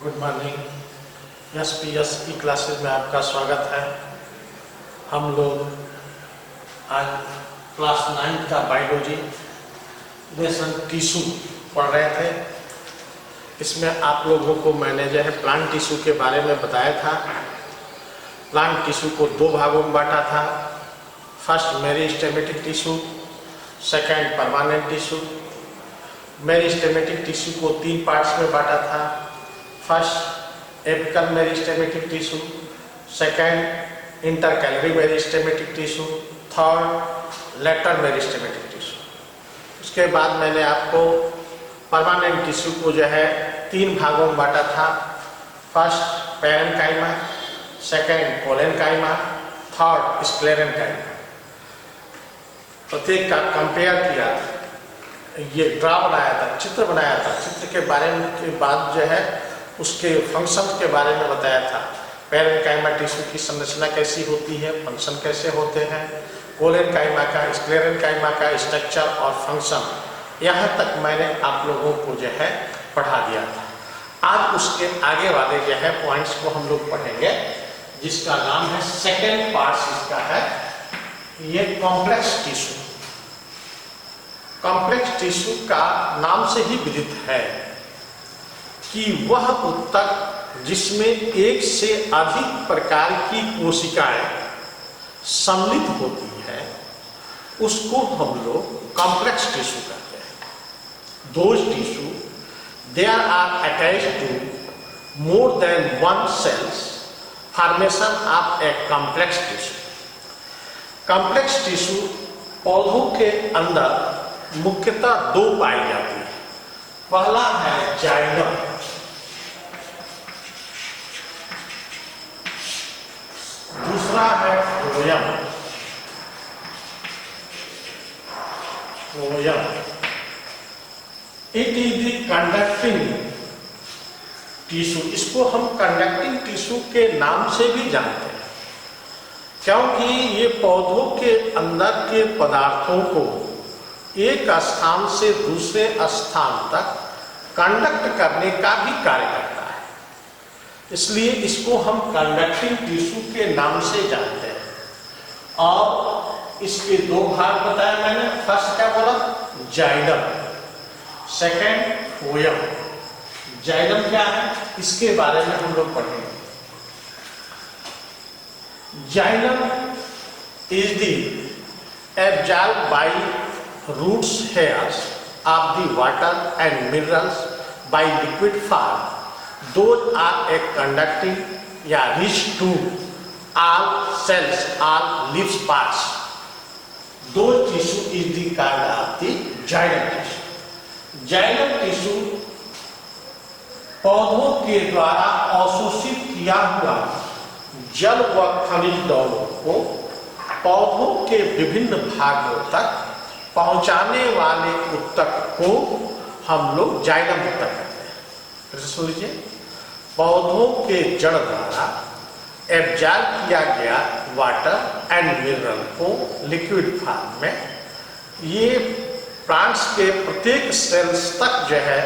Good morning. SPS की classes में आपका स्वागत है। हम लोग आज क्लास 9 का बायोलॉजी लेसन टिश्यू पढ़ रहे थे। इसमें आप लोगों को मैंने जो है प्लांट टिश्यू के बारे में बताया था। प्लांट टिश्यू को दो भागों में बांटा था। First meristematic tissue, second permanent tissue. Meristematic tissue को 3 पार्ट्स में बांटा था। First apical meristematic tissue, second intercalary meristematic tissue, third lateral meristematic tissue. उसके बाद मैंने आपको परमानेंट टिश्यू को जो है 3 भागों में बांटा था। First parenchyma, second collenchyma, third sclerenchyma. प्रत्येक का कंपेयर किया, ये ड्रा बनाया था, चित्र बनाया था। चित्र के बारे में के बाद जो है उसके फंक्शन के बारे में बताया था। पैरेन्काइमा टिश्यू की संरचना कैसी होती है, फंक्शन कैसे होते हैं, कोलेनकाइमा का, स्क्लेरेन्काइमा का स्ट्रक्चर और फंक्शन, यहाँ तक मैंने आप लोगों को जो है पढ़ा दिया था। आज उसके आगे वाले जो है पॉइंट्स को हम लोग पढ़ेंगे, जिसका नाम है सेकेंड पार्ट इसका है ये कॉम्प्लेक्स टिश्यू। कॉम्प्लेक्स टिश्यू का नाम से ही विदित है कि वह ऊतक जिसमें एक से अधिक प्रकार की कोशिकाएं सम्मिलित होती है उसको हम लोग कॉम्प्लेक्स टिश्यू कहते हैं। Those tissue there are attached to more than one cells formation of a complex tissue. Complex tissue पौधों के अंदर मुख्यतः 2 पाई जाती है। पहला है जाइलम, दूसरा है phloem. It is the conducting tissue. इसको हम कंडक्टिंग टिश्यू के नाम से भी जानते हैं, क्योंकि ये पौधों के अंदर के पदार्थों को एक स्थान से दूसरे स्थान तक कंडक्ट करने का भी कार्य करता है। इसलिए इसको हम कंडक्टिंग टिश्यू के नाम से जानते हैं। और इसके 2 भाग बताए मैंने। फर्स्ट क्या बोला, जाइलम, सेकेंड फ्लोएम। जाइलम क्या है, इसके बारे में हम लोग पढ़ेंगे। Xylem is the absorbed bye roots hairs of the water and minerals by liquid form. Those are a conducting reach to all cells, all leaf parts. Those tissue is the kind of the xylem tissue. Xylem tissue पौधों के द्वारा अवशोषित किया हुआ जल व खनिज लवणों को पौधों के विभिन्न भागों तक पहुंचाने वाले ऊतक को हम लोग जाइलम ऊतक कहते हैं। फिर से सुन लीजिए, पौधों के जड़ द्वारा एब्जॉर्ब किया गया वाटर एंड मिनरल को लिक्विड फॉर्म में ये प्लांट्स के प्रत्येक सेल्स तक जो है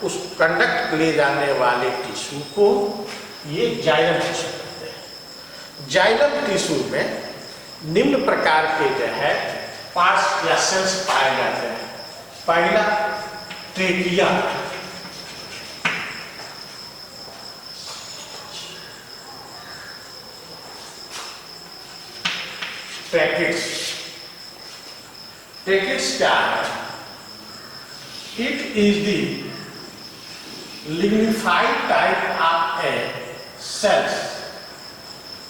उस कंडक्ट ले जाने वाले टिश्यू को ये जाइलम टिश्यू कहते हैं। जाइलम टिश्यू में निम्न प्रकार के जो है पार्ट्स या सेल्स पाए जाते हैं। पहला ट्रेकिया, ट्रैकिट्स। ट्रैकिट्स क्या है, it is the lignified type of a cells.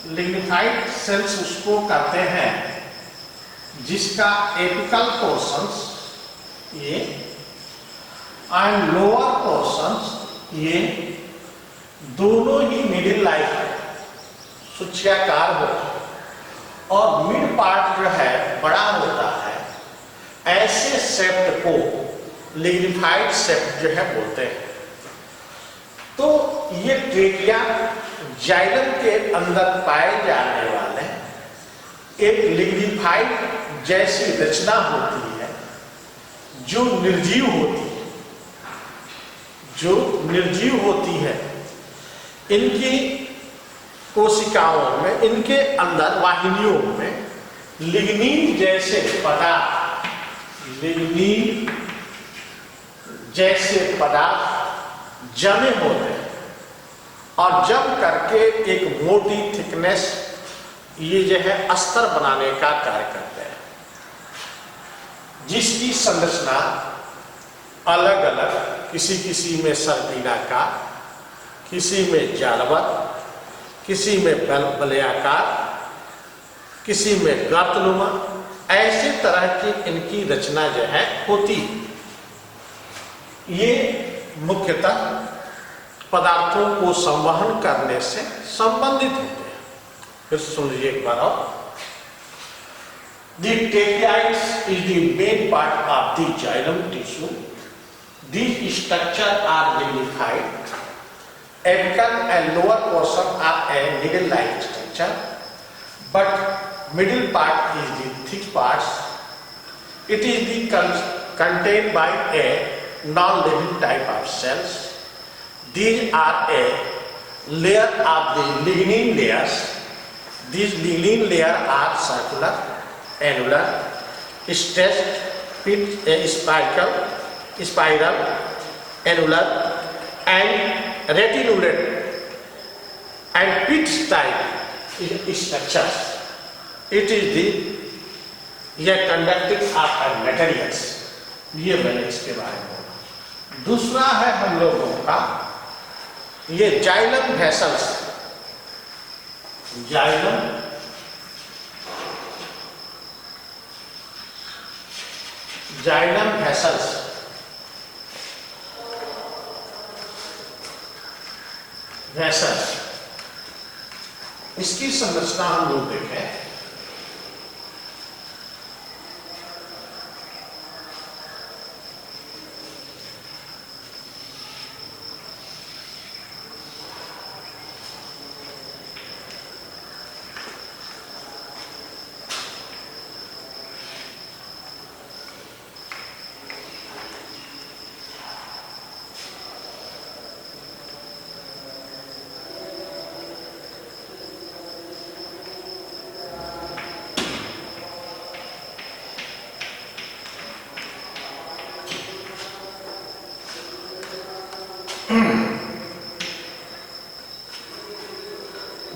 Lignified cells उसको कहते हैं जिसका एपिकल पोर्शंस ये एंड लोअर पोर्शंस ये दोनों ही मिडिल लाइफ सूच्याकार हो और मिड पार्ट जो है बड़ा होता है। ऐसे सेप्ट को लिग्निफाइड सेप्ट जो है बोलते हैं। तो ये ट्रेकिया जाइलम के अंदर पाए जाने वाले एक लिग्निफाइड जैसी रचना होती है जो निर्जीव होती है। इनकी कोशिकाओं में, इनके अंदर वाहिनियों में लिग्निन जैसे पदार्थ, लिग्निन जैसे पदार्थ जमे होते हैं और जम करके एक मोटी थिकनेस, ये जो है अस्तर बनाने का कार्य करते हैं, जिसकी संरचना अलग अलग, किसी किसी में सर्पिलाकार, किसी में जालवत, किसी में बलयाकार, किसी में गर्तनुमा, ऐसे तरह की इनकी रचना जो है होती है। ये मुख्यतः पदार्थों को संवहन करने से संबंधित होते हैं। फिर सुन लीजिए एक बार और। The tracheids is the main part of the xylem tissue. These structures are lignified. Apical and lower portion are a needle-like structure, but middle part is the thick parts. It is the contained by a non-living type of cells. These are a layer of the lignin layers. These lignin layers are circular, annular, stressed, spiral, annular, and reticulated, and pit type structures. It is the conductive of materials. ये मैंने इसके बारे में बोला। दूसरा है हम लोगों का ये जाइलम वेसल्स। जाइलम वेसल्स इसकी संरचना हम लोग देखें।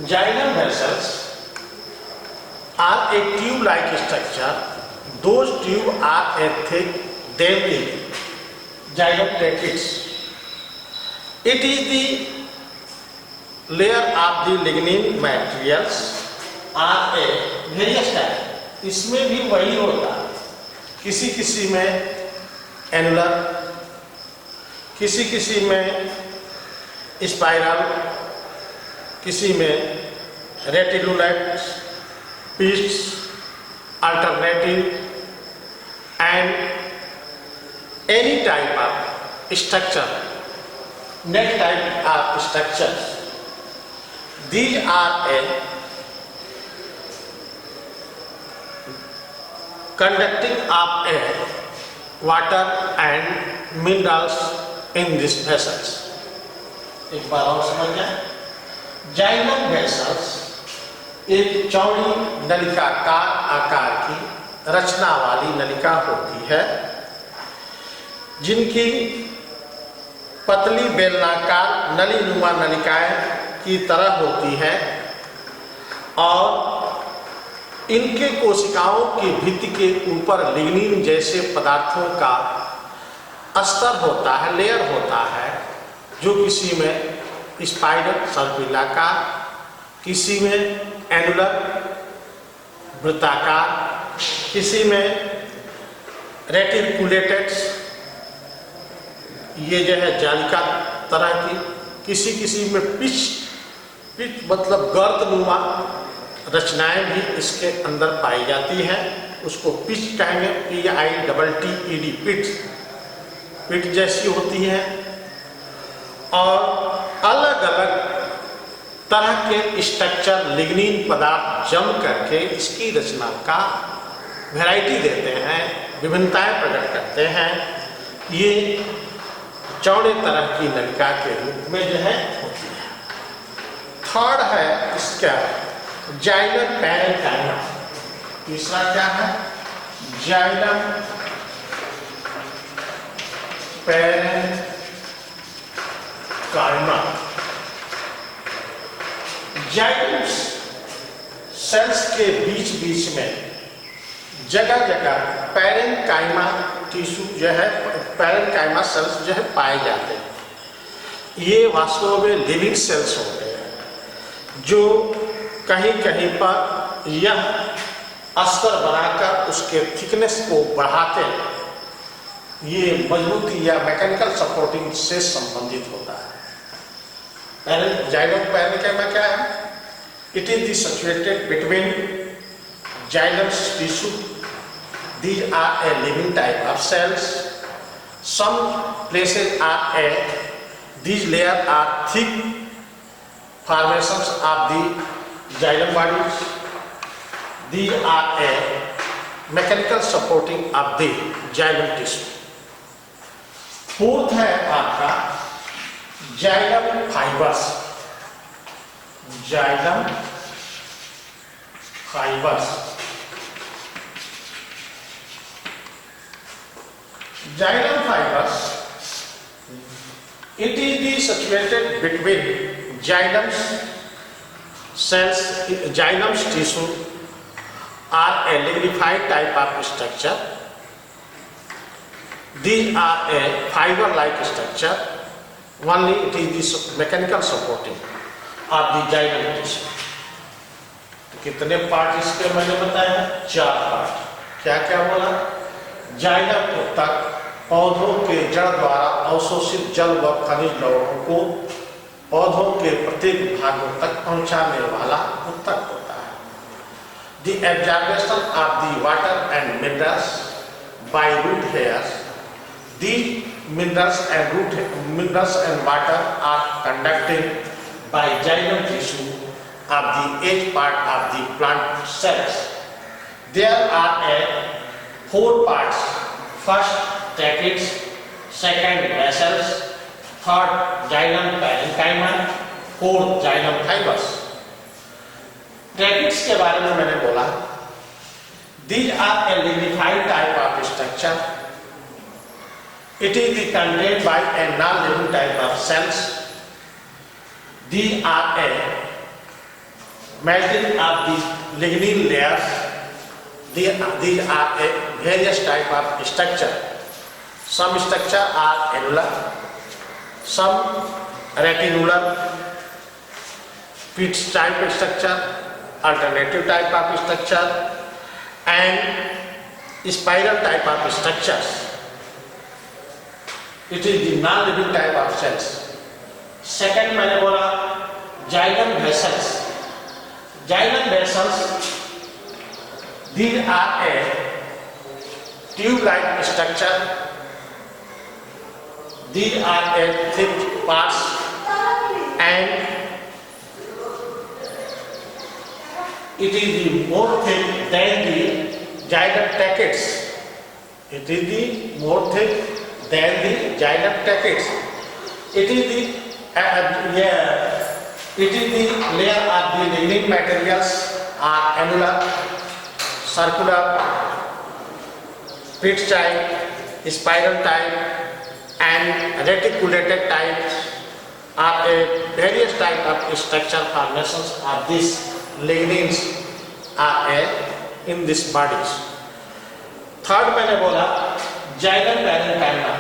Xylem vessels are a tube-like structure. Those tubes are a thick, dense xylem tracheids. It is the layer of the lignin materials are a various type. इसमें भी वही होता है, किसी किसी में एनुलर, किसी किसी में स्पाइरल, किसी में reticulate, pits, alternative, and any type of structure, net type of structures. These are a conducting of air, water and minerals in these vessels. एक बार और समझ जाए। जाइलम वेसल्स एक चौड़ी नलिकाकार आकार की रचना वाली नलिका होती है, जिनकी पतली बेलनाकार नलीनुमा नलिकाएं की तरह होती है और इनके कोशिकाओं की भित्ति के ऊपर लिग्निन जैसे पदार्थों का अस्तर होता है, लेयर होता है, जो किसी में स्पाइरल सर्पिलाकार, किसी में एनुलर वृत्ताकार, किसी में रेटिकुलेटेड, ये जो है जालिका तरह की, किसी में पिच मतलब गर्तनुमा रचनाएं भी इसके अंदर पाई जाती हैं। उसको पिच कहेंगे, PITTED, पिट जैसी होती है। और अलग अलग तरह के स्ट्रक्चर लिग्निन पदार्थ जम करके इसकी रचना का वैरायटी देते हैं, विभिन्नताएं प्रकट करते हैं। ये चौड़े तरह की नलिका के रूप में जो है होती है। थर्ड है इसका जाइलम पैरेन्काइमा। तीसरा क्या है? Xylem parenchyma. जाइलम सेल्स के बीच बीच में जगह जगह पैरेन्काइमा टिश्यू जो है, पैरेन्काइमा सेल्स जो है पाए जाते हैं। ये वास्तव में लिविंग सेल्स होते हैं जो कहीं कहीं पर यह अस्तर बनाकर उसके थिकनेस को बढ़ाते हैं। ये मजबूती या मैकेनिकल सपोर्टिंग से संबंधित होता है। जाइलम पैरेन्काइमा क्या है? It is situated between xylem tissue. These are a living type of cells. Some places are these layers are thick formations of the xylem bodies. These are a mechanical supporting of the xylem tissue. Fourth है आपका xylem fibers. Xylem fibers. Xylem fibers, it is situated between xylem cells. Xylem tissue are a lignified type of structure. These are a fiber-like structure. Only it is the mechanical supporting of the xylem tissue. तो कितने part इसके मैंने बताया? 4 part. क्या क्या बोला? Xylem ऊतक पौधों के जड़ द्वारा अवशोषित जल व खनिज लवणों को पौधों के प्रत्येक भागों तक पहुंचाने वाला ऊतक होता है। The absorption of the water and minerals by root hairs. The minerals and water are conducted by xylem tissue of the edge part of the plant cells. There are 4 parts. First, tracheids. Second, vessels. Third, xylem parenchyma. Fourth, xylem fibers. Tracheids के बारे में मैंने बोला। These are a lignified type of structure. It is contained by a non-living type of cells. These are a melting of the lignin layers. These are a various type of structure. Some structure are annular, some reticular, pitch type structure, alternative type of structure, and spiral type of structures. It is the non-living type of cells. Second मैंने बोला xylem vessels. Xylem vessels, these are a tube-like structure. These are a thick parts and it is the more thick than the xylem tracheids. It is the more thick than the xylem tracheids. It is the layer of the lignin materials are annular, circular, pitch type, spiral type, and reticulated types are a various type of structure formations of these lignins are in these bodies. Third मैंने बोला xylem parenchyma.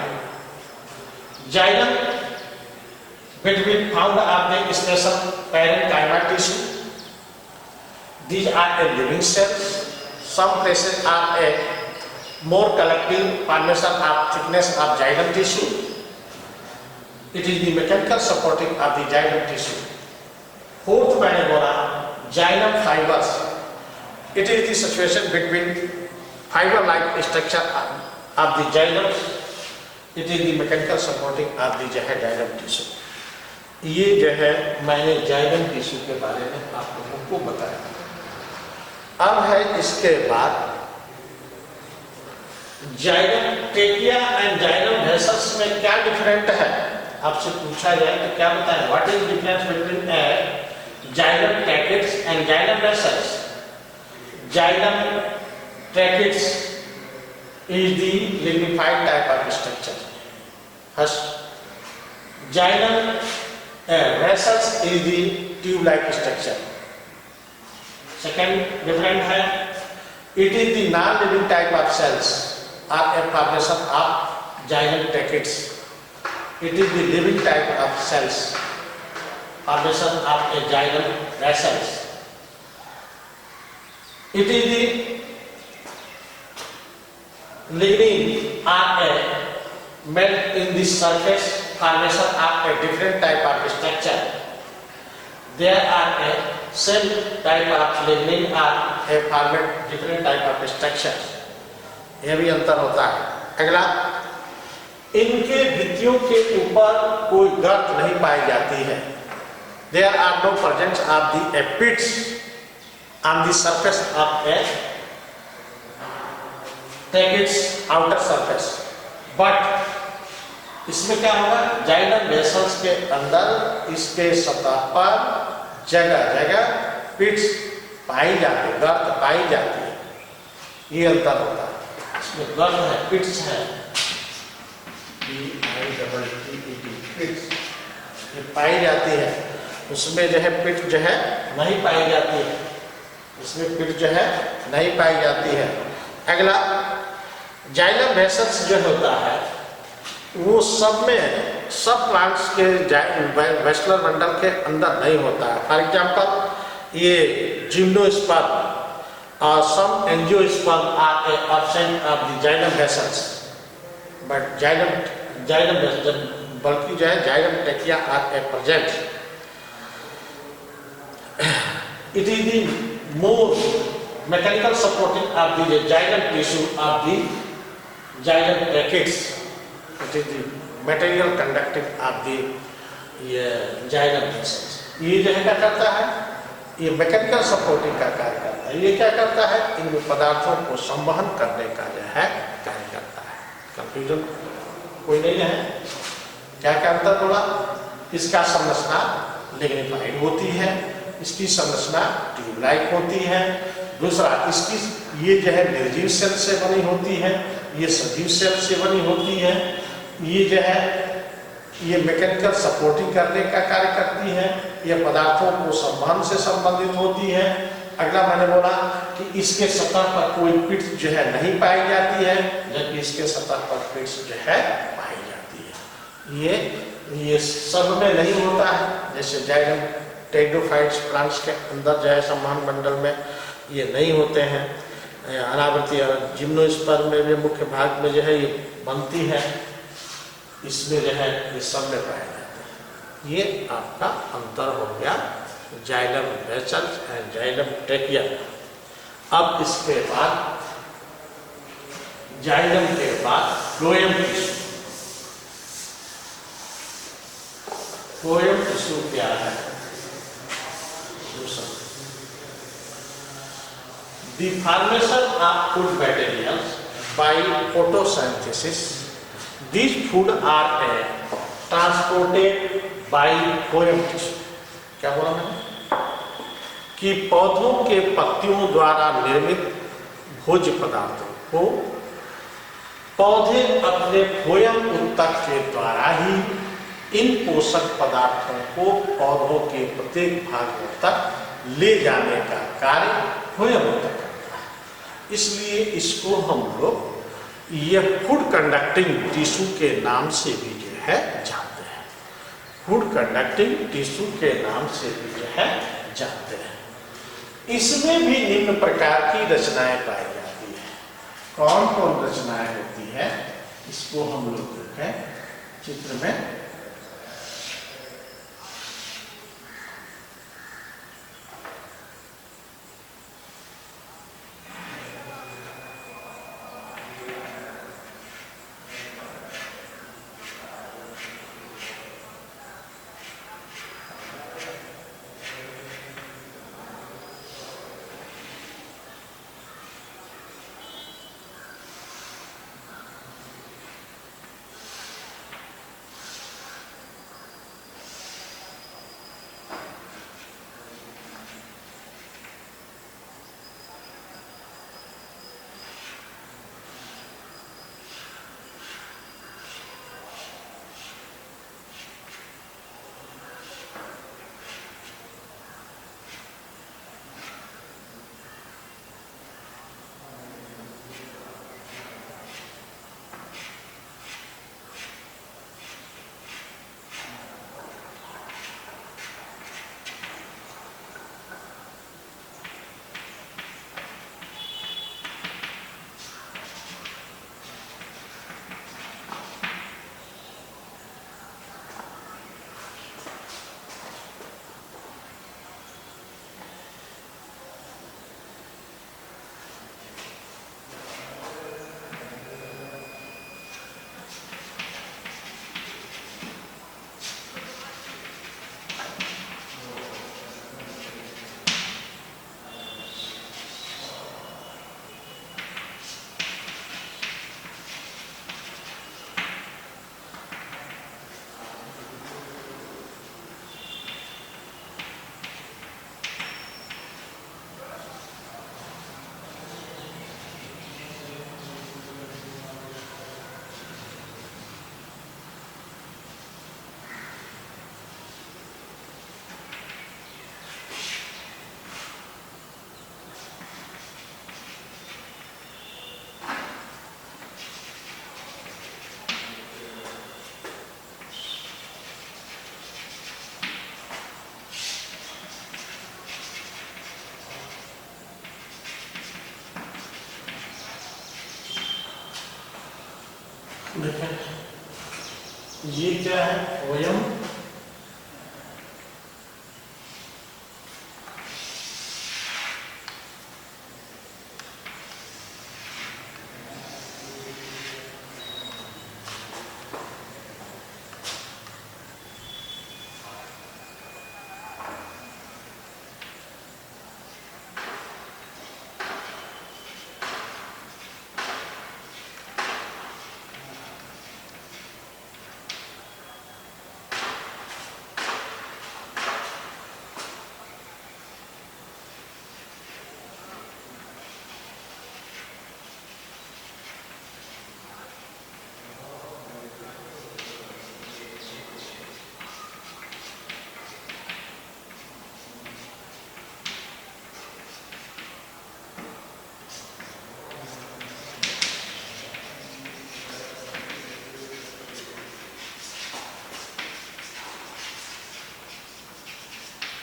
Xylem between found of the special parenchyma tissue. These are a living cells. Some places are a more collective formation of thickness of xylem tissue. It is the mechanical supporting of the xylem tissue. Fourth मैंने बोला xylem fibers. It is the situation between fiber-like structure of the xylem. It is the mechanical supporting of the xylem tissue. ये जो है मैंने xylem tissue के बारे में आप लोगों को बताया। अब है इसके बाद xylem trachea and xylem vessels में क्या डिफरेंट है? आपसे पूछा जाए तो क्या बताएं? What is difference between a xylem tracheids and xylem vessels. Xylem tracheids is the lignified type of structure. First, xylem vessels is the tube-like structure. Second different है, it is the non-living type of cells or a formation of xylem tracheids. It is the living type of cells, formation of a xylem vessels. It is the lignin or a melt in the surface, formation of a different type of structure. There are a same type of lignin or a formed different type of structure. यह भी अंतर होता है. अगला, इनके भित्तियों के ऊपर कोई गर्त नहीं पाई जाती है. There are no presence of the apids on the surface of a tracheids outer surface. But इसमें क्या होगा, जाइलम वेसल्स के अंदर इसके सतह पर जगह जगह पिट्स पाई जाती है, गर्त पाई जाती है. ये अंतर होता है. इसमें गर्त है, पिट्स है, पिट्स ये पाई जाती है. उसमें जो है पिट जो है नहीं पाई जाती है. इसमें पिट जो है नहीं पाई जाती है. अगला, जाइलम वेसल्स जो होता है वो सब में, सब प्लांट्स के वेस्कुलर बंडल के अंदर नहीं होता है. फॉर एग्जांपल, ये जिम्नोस्पर्म और some angiosperm are absent of the xylem vessels, but xylem बल्कि जो है xylem trachea are present. It is the more mechanical supporting of the xylem tissue of the xylem tracheids. It is the material conducting of the xylem vessels. ये जो है क्या करता है, ये मैकेनिकल सपोर्टिंग का कार्य करता है. ये क्या करता है, इन पदार्थों को संवहन करने का जो है कार्य करता है. कंफ्यूजन कोई नहीं है. क्या क्या अंतर बोला, इसका संरचना लिग्निफाइड होती है, इसकी संरचना ट्यूब लाइक होती है. दूसरा, इसकी ये जो है निर्जीव सेल से बनी होती है, ये सजीव सेल से बनी होती है. ये जो है ये मैकेनिकल सपोर्टिंग करने का कार्य करती है. ये पदार्थों को संवहन से संबंधित होती है. अगला मैंने बोला कि इसके सतह पर कोई पिट्स जो है नहीं पाई जाती है, जबकि इसके सतह पर पिट्स जो है पाई जाती है. ये सब में नहीं होता है. जैसे जाइलम टेरिडोफाइट्स प्लांट्स के अंदर जो है संवहन मंडल में ये नहीं होते हैं. अनावृति और जिम्नोस्पर्म में भी मुख्य भाग में जो है ये बनती है, इसमें जो है ये सब में पाए जाते हैं. ये आपका अंतर हो गया xylem vessels and xylem trachea. अब इसके बाद जाइलम के बाद फ्लोएम टिश्यू. फ्लोएम टिश्यू क्या है? The formation of food materials by photosynthesis. These food are transported by phloem tissue. क्या बोला मैंने? कि पौधों के पत्तियों द्वारा निर्मित भोज्य पदार्थों को पौधे अपने फ्लोएम ऊतक के द्वारा ही इन पोषक पदार्थों को पौधों के प्रत्येक भागों तक ले जाने का कार्य फ्लोएम ऊतक करता है. इसलिए इसको हम लोग यह फूड कंडक्टिंग टिश्यू के नाम से भी जो है जानते हैं. फूड कंडक्टिंग टिश्यू के नाम से भी जो है जानते हैं. इसमें भी निम्न प्रकार की रचनाएं पाई जाती है. कौन कौन रचनाएं होती है, इसको हम लोग देखें चित्र में. देखें ये क्या है, फ्लोएम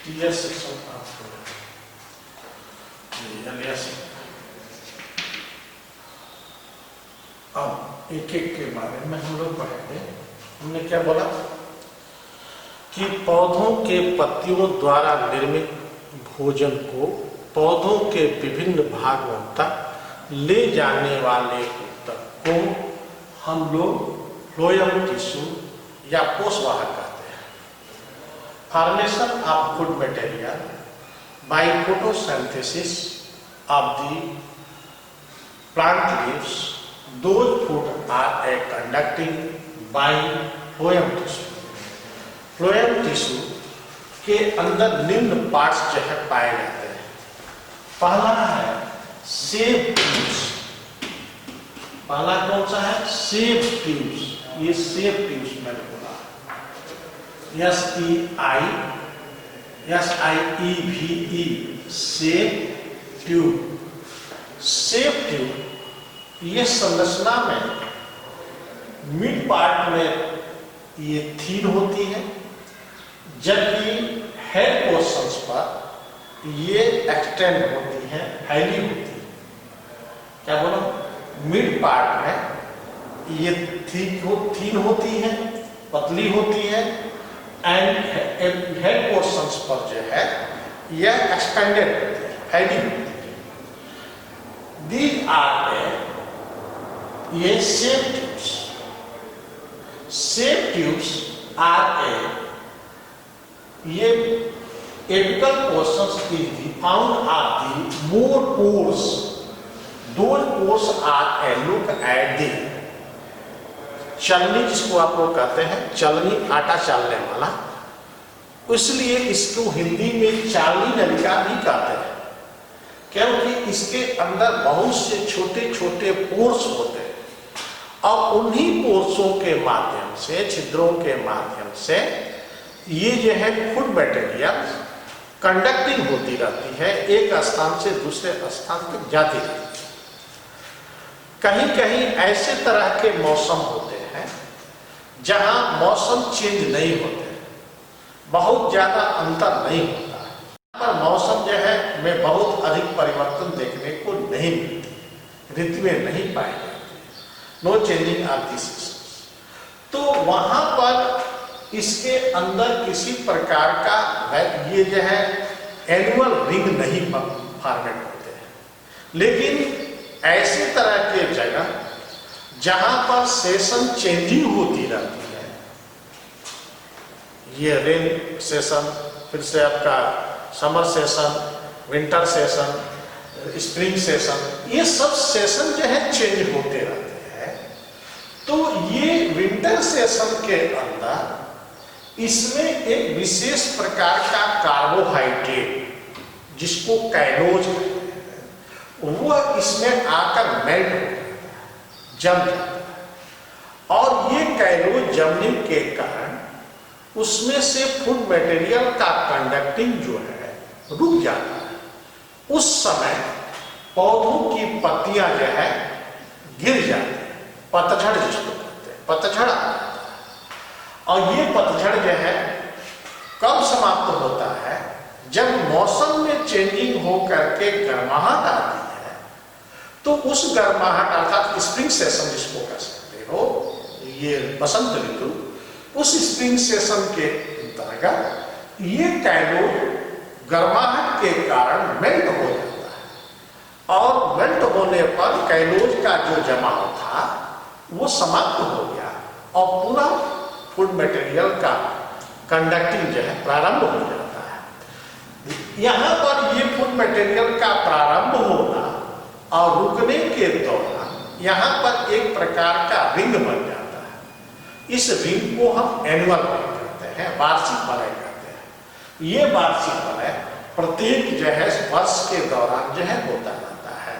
टीएस सेक्शन अब एक एक के बारे में हम लोग पढ़ेंगे। हमने क्या बोला कि पौधों के पत्तियों द्वारा निर्मित भोजन को पौधों के विभिन्न भागों तक ले जाने वाले ऊतक को हम लोग फ्लोएम टिश्यू या पोषवाहक कहते हैं। Formation of food material by photosynthesis of the plant leaves, those food are a conducting by phloem tissue। Phloem tissue के अंदर निम्न पार्ट्स जो है पाए जाते हैं। पहला है सेब ट्यूब्स। पहला कौन सा है, सेब ट्यूब्स। ये सेब ट्यूब्स मैंने बोला, SEIEVE, सेब ट्यूब। सेब ट्यूब ये संरचना में मिड पार्ट में ये थीन होती है, जबकि हेड पोर्शंस पर ये एक्सटेंड होती है, फैली होती है। क्या बोला, मिड पार्ट में ये थीन होती है, पतली होती है, एंड हेड पोर्शंस पर जो है यह एक्सपेंडेड होती है, फैली होती है। दीज आर ये सेब ट्यूब्स। सेब ट्यूब्स आर ये apical portions is the found are the more pores. Those pores are look at the चलनी, जिसको आप लोग कहते हैं चलनी, आटा चालने वाला, इसलिए इसको हिंदी में चालनी नलिका भी कहते हैं, क्योंकि इसके अंदर बहुत से छोटे छोटे पोर्स होते हैं और उन्हीं पोर्सों के माध्यम से, छिद्रों के माध्यम से ये जो है फूड मटेरियल कंडक्टिंग होती रहती है, एक स्थान से दूसरे स्थान तक जाती रहती है। कहीं कहीं ऐसे तरह के मौसम होते हैं जहां मौसम चेंज नहीं होते, बहुत ज्यादा अंतर नहीं होता है, पर मौसम जो है में बहुत अधिक परिवर्तन देखने को नहीं मिलती, ऋतुएं नहीं पाई जाती, no changing of the seasons. तो वहां पर इसके अंदर किसी प्रकार का ये जो है एनुअल रिंग नहीं फॉर्मेट होते हैं, लेकिन ऐसे तरह के जगह जहां पर सेशन चेंजिंग होती रहती है, ये रेन सेशन, फिर से आपका summer session, winter session, spring session, ये सब सेशन जो है चेंज होते रहते हैं। तो ये विंटर सेशन के अंदर इसमें एक विशेष प्रकार का कार्बोहाइड्रेट, जिसको कैलोज कहते हैं, वह इसमें आकर मेल्ट हो जाता है, जम जाता है, और ये कैलोज जमने के कारण उसमें से फूड मटेरियल का कंडक्टिंग जो है रुक जाता है। उस समय पौधों की पत्तियां जो है गिर जाती है, पतझड़ जिसको कहते हैं, पतझड़ आता है। और ये पतझड़ जो है कब समाप्त होता है, जब मौसम में चेंजिंग हो करके गर्माहट आती है, तो उस गर्माहट अर्थात स्प्रिंग सेशन जिसको कह सकते हो, ये बसंत ऋतु, उस स्प्रिंग सेशन के अंतर्गत ये कैलोज गर्माहट के कारण मेल्ट हो जाता है और मेल्ट होने पर कैलोज का जो जमाव था वो समाप्त हो गया और पूरा फूड मटेरियल का कंडक्टिंग जो है प्रारंभ हो जाता है। यहाँ पर ये फूड मटेरियल का प्रारंभ होना और रुकने के दौरान यहाँ पर एक प्रकार का रिंग बन जाता है। इस रिंग को हम एनुअल रिंग कहते हैं, वार्षिक वलय कहते हैं। ये वार्षिक वलय प्रत्येक जो है वर्ष के दौरान जो है होता रहता है।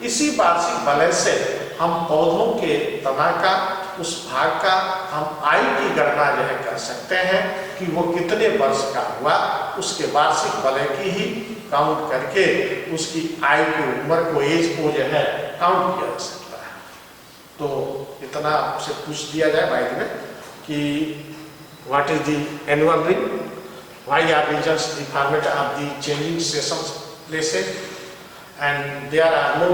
इसी वार्षिक वलय से हम पौधों के तना का उस भाग का हम आयु की गणना जो है कर सकते हैं कि वो कितने वर्ष का हुआ, उसके वार्षिक वलय की ही काउंट करके उसकी आयु की उम्र को, एज को जो है काउंट किया जा सकता है। तो इतना आपसे पूछ दिया जाए बाद में कि what is the annual ring, why are reasons the format of the changing sessions places and there are no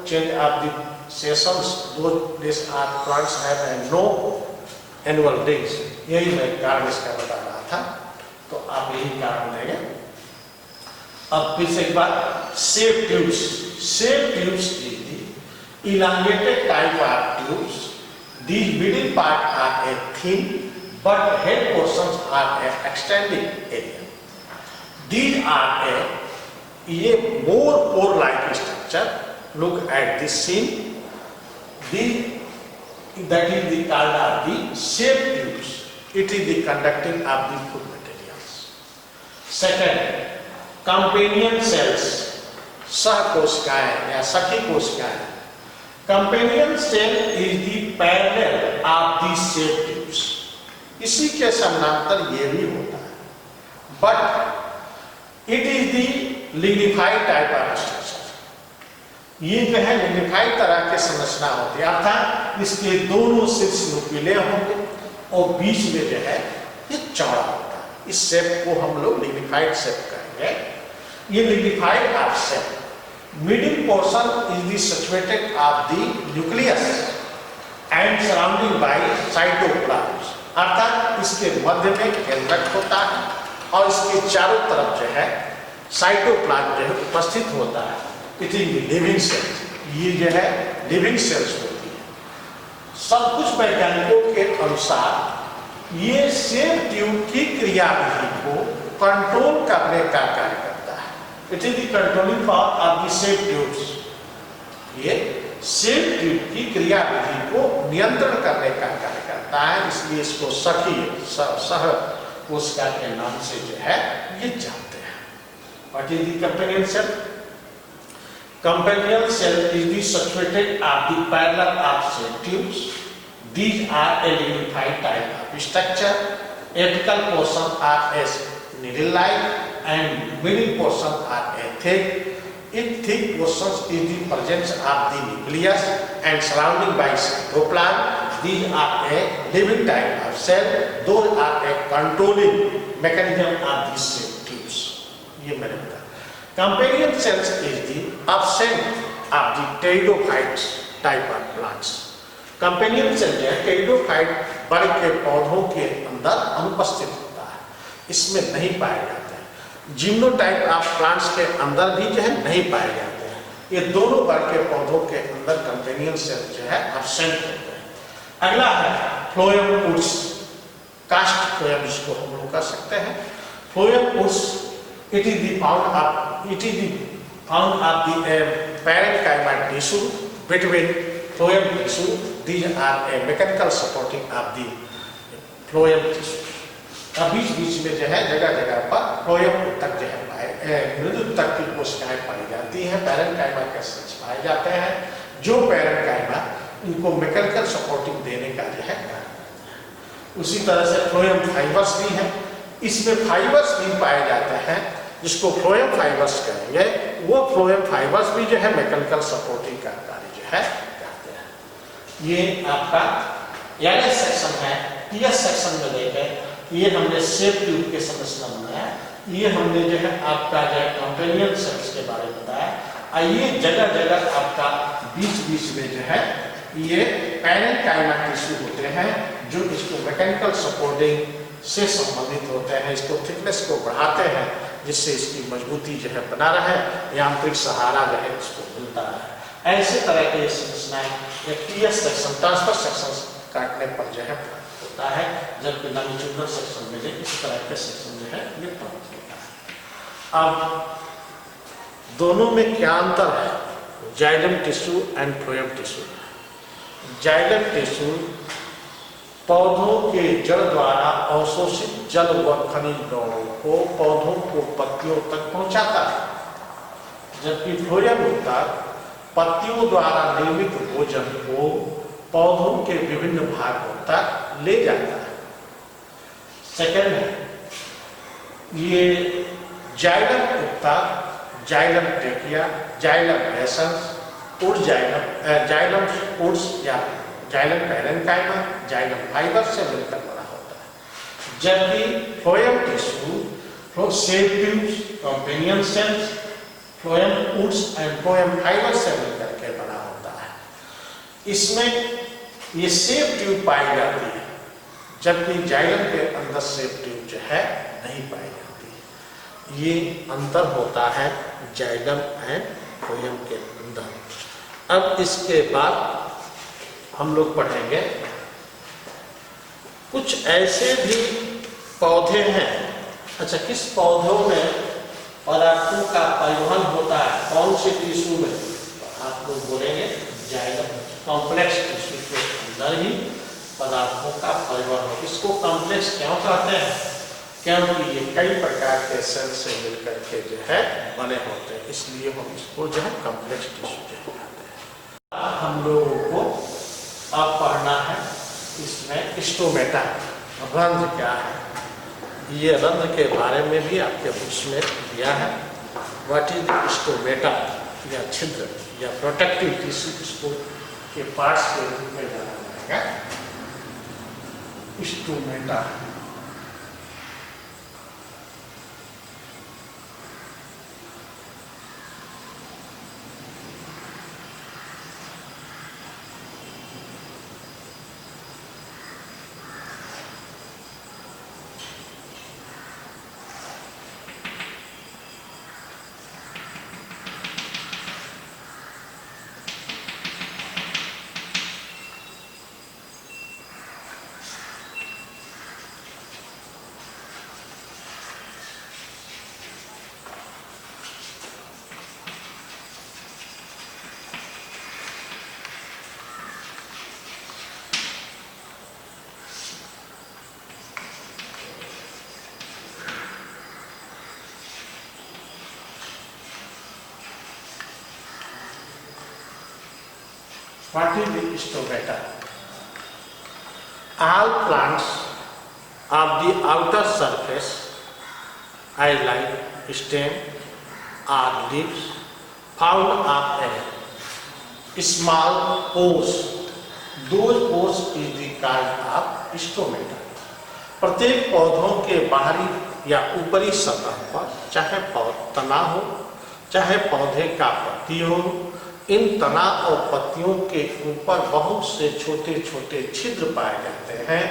change of the sessions, though place are plants have no annual rings. यही मैं कारण इसका बता रहा था, तो आप यही कारण देंगे। अब फिर से एक बार, sap tubes. Sap tubes is the elongated type of tubes. These middle part are a thin but head portions are a extending area. These are a more pore-like structure. Look at this scene. That is the called of the shape tubes. It is the conducting of the food materials. Second, companion cells, सहकोशिकाएं या सखी कोशिकाएं। Companion cell is the parallel of the shape tubes. इसी के समानांतर ये भी होता है, but it is the lignified type of structure. ये जो है लिग्निफाइड तरह के संरचना होती है, अर्थात इसके दोनों शीर्ष नुकीले होंगे और बीच में जो है ये चौड़ा होता है। इस शेप को हम लोग लिग्निफाइड शेप कहेंगे। ये lignified of shape, middle portion is the situated of the nucleus and surrounding by cytoplasm, अर्थात इसके मध्य में केंद्रक होता है और इसके चारों तरफ जो है साइटोप्लाज्म जो है उपस्थित होता है। इट इज लिविंग सेल्स, ये जो है लिविंग सेल्स होती है। सब कुछ वैज्ञानिकों के अनुसार ये सेप ट्यूब की क्रियाविधि को कंट्रोल करने का कार्य करता है। It is the controlling power of the shape tubes. ये सेप ट्यूब की क्रियाविधि को नियंत्रण करने का कार्य करता है, इसलिए इसको सखी सह कोशिका के नाम से जो है ये जानते हैं। What is the companion cell? Companion cell is the situated at the parallel of cell tubes. These are a lignified type of structure. Apical portion are as needle-like and middle portion are a thick. In thick portions is the presence of the nucleus and surrounding by cytoplasm. These are a living type of cell. Those are a controlling mechanism of these cell tubes. ये मैंने बताया। Companion cells is the absent of the pteridophyte type of plants. Companion cell जो है pteridophyte वर्ग के पौधों के अंदर अनुपस्थित होता है, इसमें नहीं पाए जाते हैं। जिम्नोटाइप ऑफ प्लांट्स के अंदर भी जो है नहीं पाए जाते हैं। ये दोनों वर्ग के पौधों के अंदर कंपेनियन सेल जो है एब्सेंट होते हैं। अगला है फ्लोएम वुड्स, कास्ट फ्लोएम जिसको हम लोग कर सकते हैं। Phloem woods it is the found of the parenchyma tissue between phloem tissue. These are a mechanical supporting of the phloem tissue. बीच बीच में जो है जगह जगह पर फ्लोएम तक जो है मृदु तक की कोशिकाएं पाई जाती हैं, पैरेंकाइमा के सेल्स पाए जाते हैं, जो पैरेंकाइमा इनको मैकेनिकल सपोर्टिंग देने का जो है। उसी तरह से फ्लोएम फाइबर्स भी हैं, इसमें फाइबर्स भी पाए जाते हैं जिसको फ्लोएम फाइबर्स कहेंगे। वो फ्लोएम फाइबर्स भी जो है मैकेनिकल सपोर्टिंग का कार्य जो है करते हैं। ये आपका एलएस सेक्शन है। टीएस सेक्शन में देखें, ये हमने सेप ट्यूब के संरचना बनाया, ये हमने जो है आपका जो कंपेनियन सेल्स के बारे में बताया। ये जगह जगह आपका बीच बीच में जो है ये पैरेंकाइमा टिश्यू होते हैं, जो इसको मैकेनिकल सपोर्टिंग से संबंधित होते हैं, इसको थिकनेस को बढ़ाते हैं जिससे इसकी मजबूती जो है बना रहे, यांत्रिक सहारा जो है इसको मिलता है। ऐसे तरह के संरचनाएं टीएस सेक्शन, ट्रांसफर सेक्शन काटने पर जो है प्राप्त होता है, जबकि लॉन्गिट्यूडनल सेक्शन में जो इस तरह के सेक्शन जो है ये प्राप्त होता है। अब दोनों में क्या अंतर है? Xylem tissue and phloem tissue. Xylem tissue पौधों के जड़ द्वारा अवशोषित जल व खनिज लवणों को पौधों को पत्तियों तक पहुंचाता है, जबकि फ्लोएम उत्तक पत्तियों द्वारा निर्मित भोजन को पौधों के विभिन्न भागों तक ले जाता है। सेकंड है ये जाइलम उत्तक, xylem trachea, xylem essence, xylem spores या जाइलम पैरेन्काइमा, जाइलम फाइबर से मिलकर बना होता है, जबकि phloem tissue cell tubes, companion cells, phloem woods and phloem fibre से मिलकर के बना होता है। इसमें ये सेप ट्यूब पाई जाती है, जबकि जाइलम के अंदर सेप ट्यूब जो है नहीं पाई जाती है। ये अंतर होता है जाइलम एंड फ्लोएम के अंदर। अब इसके बाद हम लोग पढ़ेंगे कुछ ऐसे भी पौधे हैं। अच्छा, किस पौधों में पदार्थों का परिवहन होता है, कौन से टिश्यू में? आप लोग बोलेंगे जाइलम, कॉम्प्लेक्स टिश्यू के अंदर ही पदार्थों का परिवहन हो। इसको कॉम्प्लेक्स क्यों कहते हैं? क्योंकि ये कई प्रकार के सेल से मिलकर के जो है बने होते हैं, इसलिए हम इसको जो है कॉम्प्लेक्स टिश्यू कहते हैं। हम लोगों को अब पढ़ना है इसमें स्टोमेटा, रंध्र क्या है। ये रंध्र के बारे में भी आपके बुक्स में दिया है। व्हाट इज स्टोमेटा या छिद्र या प्रोटेक्टिव टिश्यू, इसको के पार्ट्स के रूप में जाना जाएगा stomata. What is the stomata? All plants of the outer surface, like stem or leaves, found of a small pores. Those pores is the kind of stomata. प्रत्येक पौधों के बाहरी या ऊपरी सतह पर, चाहे तना हो चाहे पौधे का पत्ती हो, इन तना और पत्तियों के ऊपर बहुत से छोटे छोटे छिद्र पाए जाते हैं।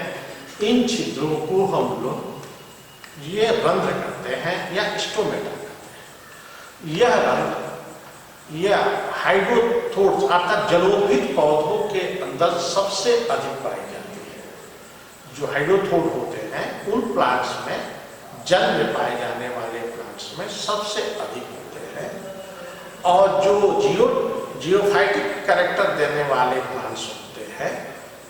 इन छिद्रों को हम लोग ये रंध्र कहते हैं या स्टोमेटा कहते हैं। यह रंध्र या हाइड्रोथोर्स अर्थात जलोभित पौधों के अंदर सबसे अधिक पाई जाती है। जो हाइड्रोथोर होते हैं उन प्लांट्स में, जल में पाए जाने वाले प्लांट्स में सबसे अधिक होते हैं। और जो जियोफाइटिक कैरेक्टर देने वाले प्लांट्स होते हैं,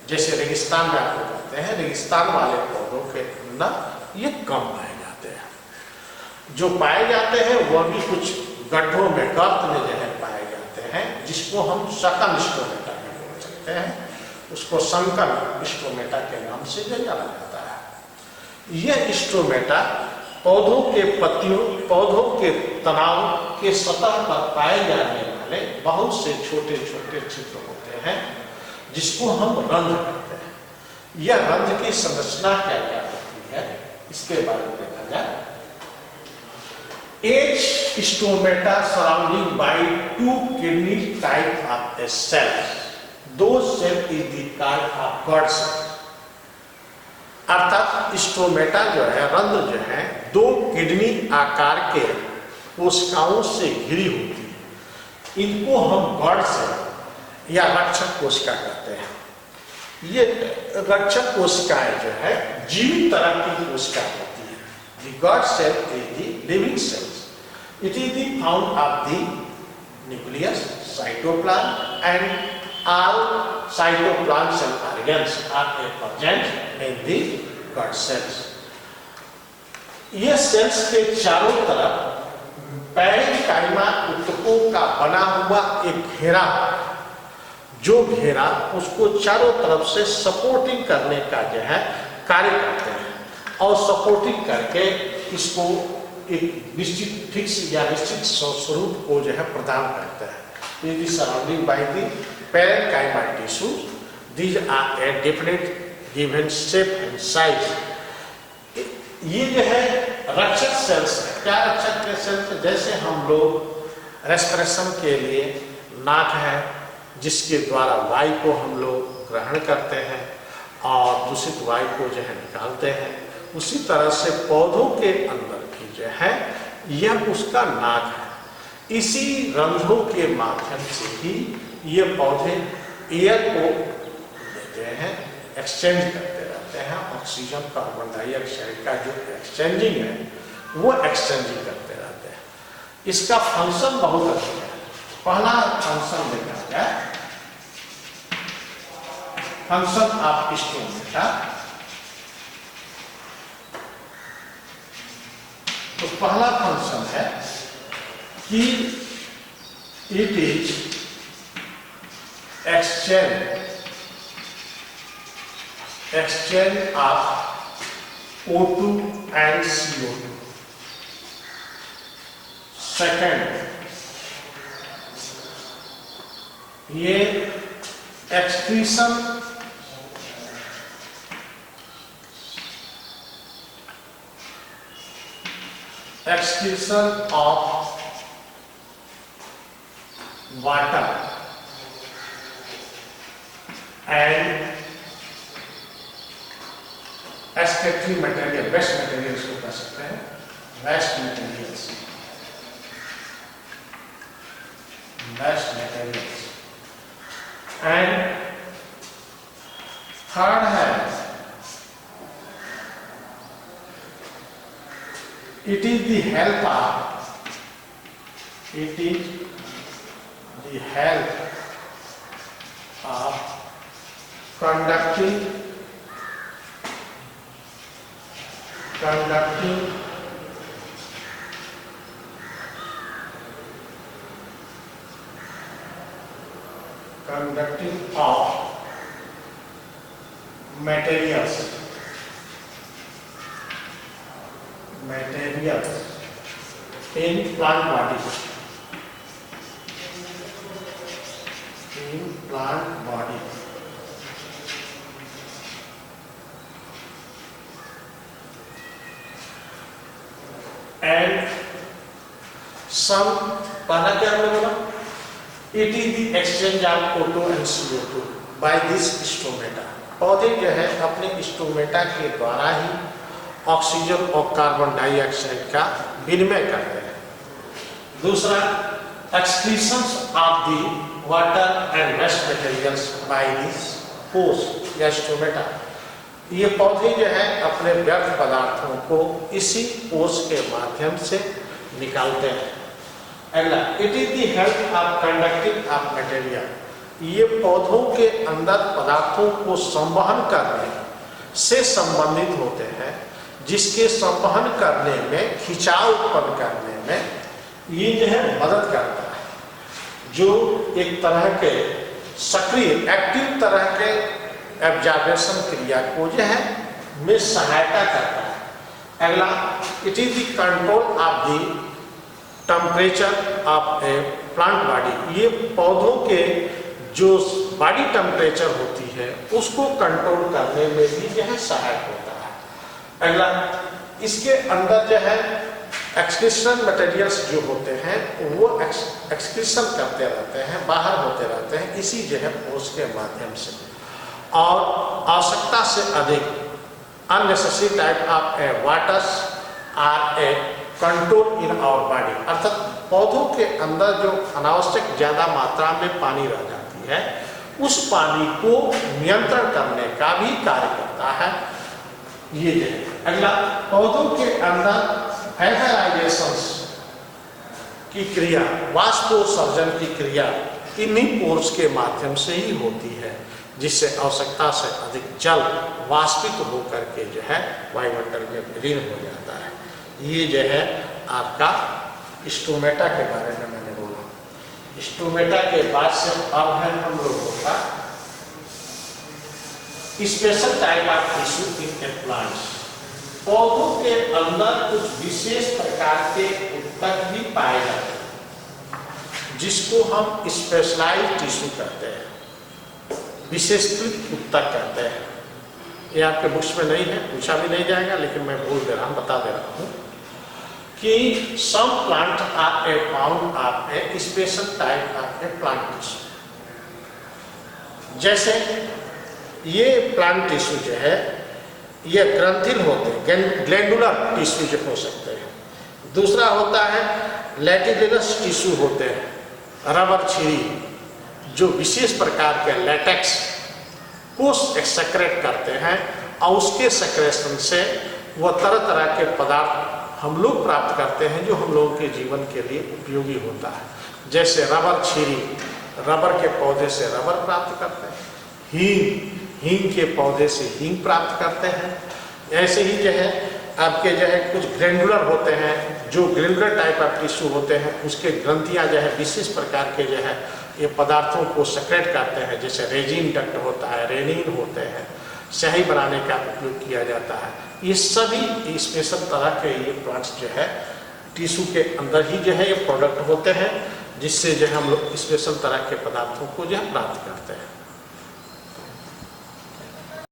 जैसे रेगिस्तान में आपको कहते हैं, रेगिस्तान वाले पौधों के अंदर ये कम पाए जाते हैं। जो पाए जाते हैं वह भी कुछ गड्ढों में, गर्त में जो है पाए जाते हैं, जिसको हम सकन स्टोमेटा भी बोल सकते हैं। उसको संकर स्टोमेटा के नाम से जाना जाता है। यह स्टोमेटा पौधों के पत्तियों, पौधों के तनाव के सतह पर पाए जाने वाले बहुत से छोटे छोटे छिद्र होते हैं, जिसको हम रंध्र कहते हैं। यह रंध्र की संरचना क्या क्या होती है, इसके बारे में देखा जाए। Each stomata surrounding by two kidney type of cells. Those cells is the kind of God cell. अर्थात स्टोमेटा जो है, रंध्र जो है, दो किडनी आकार के कोशिकाओं से घिरी होती है। इनको हम गॉड सेल या रक्षक कोशिका कहते हैं। ये रक्षक कोशिकाएं जो है जीवित तरह की कोशिका होती है। The God cell is the living cells. It is the found of the nucleus, cytoplasm, and all cytoplasm cell organs are present in the God cells. ये सेल्स के चारों तरफ पैरेन्काइमा ऊतकों का बना हुआ एक घेरा, जो घेरा उसको चारों तरफ से सपोर्टिंग करने का जो है कार्य करते हैं और सपोर्टिंग करके इसको एक निश्चित फिक्स या निश्चित स्वरूप को जो है प्रदान करते हैं। It is surrounding by the parenchyma tissue. These are a definite given shape and size. ये जो है रक्षक सेल्स है। क्या रक्षक सेल्स? जैसे हम लोग रेस्पिरेशन के लिए नाक है जिसके द्वारा वायु को हम लोग ग्रहण करते हैं और दूषित वायु को जो है निकालते हैं, उसी तरह से पौधों के अंदर भी जो है यह उसका नाक है। इसी रंध्रों के माध्यम से ही ये पौधे एयर को देते हैं, एक्सचेंज करते रहते हैं। ऑक्सीजन कार्बन डाइऑक्साइड का जो एक्सचेंजिंग है वो एक्सचेंजिंग करते रहते हैं। इसका फंक्शन बहुत अच्छा है। पहला फंक्शन देखा जाए, फंक्शन ऑफ स्टोमेटा। तो पहला फंक्शन है कि it is exchange of O2 and CO2. Second, ये excretion of water and excretory material, waste materials को कह सकते हैं, waste materials and third है it is the help of conducting of materials in plant body. And some, पहला क्या हमने बोला? It is the exchange of O2 and CO2 by this stomata. पौधे जो है अपने स्टोमेटा के द्वारा ही ऑक्सीजन और कार्बन डाइऑक्साइड का विनिमय करते हैं। दूसरा, excretions of the water and waste materials by this pores या स्टोमेटा। ये पौधे जो है अपने व्यर्थ पदार्थों को इसी पोर्स के माध्यम से निकालते हैं। अगला, it is the help of conducting of material. ये पौधों के अंदर पदार्थों को संवहन करने से संबंधित होते हैं, जिसके संवहन करने में, खिंचाव उत्पन्न करने में ये जो है मदद करता है, जो एक तरह के सक्रिय एक्टिव तरह के एब्जॉर्प्शन क्रिया को जो है में सहायता करता है। अगला, it is the control of the temperature of A plant body. ये पौधों के जो बॉडी टेम्परेचर होती है उसको कंट्रोल करने में भी जो है सहायक होता है। अगला, इसके अंदर जो है एक्सक्रीशन मटेरियल्स जो होते हैं वो एक्सक्रीशन करते रहते हैं, बाहर होते रहते हैं इसी जो है पोर्स के माध्यम से, और आवश्यकता से अधिक unnecessary type of waters are a control in our body, अर्थात पौधों के अंदर जो अनावश्यक ज्यादा मात्रा में पानी रह जाती है उस पानी को नियंत्रण करने का भी कार्य करता है ये जो है। अगला, पौधों के अंदर फर्टिलाइजेशन की क्रिया, वाष्पोत्सर्जन की क्रिया इन्हीं पोर्स के माध्यम से ही होती है, जिससे आवश्यकता से अधिक जल वाष्पित होकर के जो है वायुमंडल में विलीन हो जाता है। ये जो है आपका स्टोमेटा के बारे में मैंने बोला। स्टोमेटा के बाद से अब है हम लोगों का special type of tissue in plants. पौधों के अंदर कुछ विशेष प्रकार के ऊतक भी पाए जाते हैं जिसको हम स्पेशलाइज्ड टिश्यू कहते हैं, विशेषकृत ऊतक कहते हैं। ये आपके बुक्स में नहीं है, पूछा भी नहीं जाएगा, लेकिन मैं बोल दे रहा हूँ, बता दे रहा हूँ कि some plant are a found of a special type of a plant tissue। जैसे ये प्लांट टिश्यू जो है ये ग्रंथिल होते हैं, ग्लैंडुलर टिश्यू जो हो सकते हैं। दूसरा होता है लैटिजिनस टिश्यू होते हैं, रबर छिरी, जो विशेष प्रकार के लैटेक्स को सेक्रेट करते हैं और उसके सेक्रेशन से वह तरह तरह के पदार्थ हम लोग प्राप्त करते हैं जो हम लोगों के जीवन के लिए उपयोगी होता है। जैसे रबर छिरी, रबर के पौधे से रबर प्राप्त करते हैं, हींग के पौधे से हींग प्राप्त करते हैं। ऐसे ही जो है आपके जो है कुछ ग्लैंडुलर होते हैं, जो ग्लैंडुलर टाइप ऑफ टिश्यू होते हैं उसके ग्रंथियां जो है विशेष प्रकार के जो है ये पदार्थों को सेक्रेट करते हैं। जैसे रेजिन डक्ट होता है, रेनिन होते हैं, स्याही बनाने का उपयोग किया जाता है। ये सभी स्पेशल तरह के ये प्लांट्स जो है टिश्यू के अंदर ही जो है ये प्रोडक्ट होते हैं, जिससे जो है हम लोग स्पेशल तरह के पदार्थों को जो है प्राप्त करते हैं।